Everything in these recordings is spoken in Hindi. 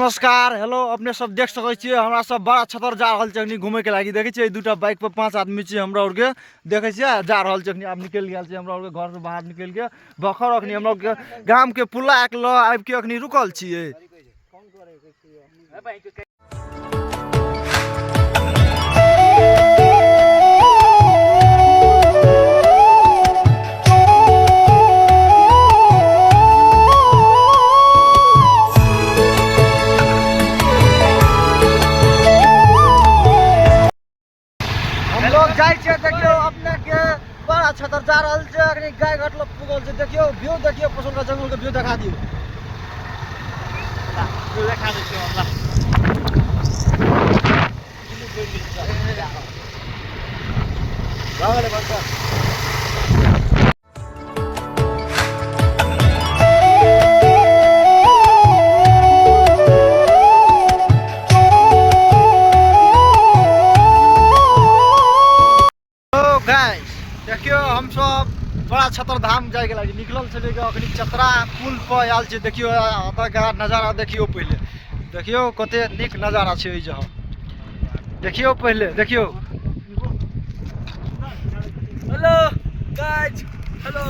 नमस्कार हेलो अपने सब देख सकै छियै हमरा सब बड़ा छतर जा रहल छै घूमे के लागि देखै छियै दूटा बाइक पर 5 आदमी छियै हमरा और के देखै छियै जा रहल छै अब निकल गेल छै हमरा और के घर से बाहर निकल के बखर अखनी हमरा के गाम के पुला एक ल आबि के अखनी रुकल छियै। देखियो अपने के बड़ा छतर जा रहल छै अखनी गाय घाट लग पुगल छै देखियो व्यू देखियो पसंद का जंगल के व्यू दिखा दियो दिखा दे छियो हमरा रावले बंका देखियो हम सब बड़ा छतर धाम जाए के लगी निकलल छले के अखनी चतरा पुल पर आयल छै देखियो अत का नजारा देखियो पहले देखियो कते नीक नजारा छै ओइ जगह देखियो पहले देखियो हेलो गाइस हेलो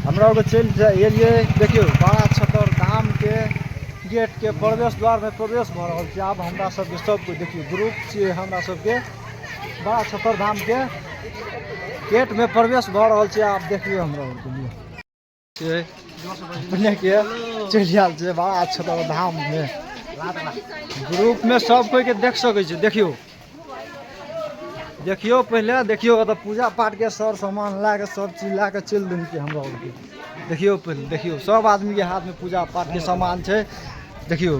हमरा चल एलिए देखियो बड़ा छतर धाम के गेट के प्रवेश द्वार में प्रवेश भ रहल छै। अब हमरा सब के सब कोई देखियो ग्रुप छियै हमरा सब के बड़ा छतर धाम के गेट में प्रवेश भ रहल छै। आप देखियो हमरा के अपने के चल आल छै बड़ा छतर धाम में ग्रुप में सब कोई के देख सकै छै देखियो देखियो पहले देखियो पूजा पाठ के सर सामान ला के सब चीज ला के चल दिन के हमरा देखियो पहले देखियो सब आदमी के हाथ में पूजा पाठ के सामान छै देखियो।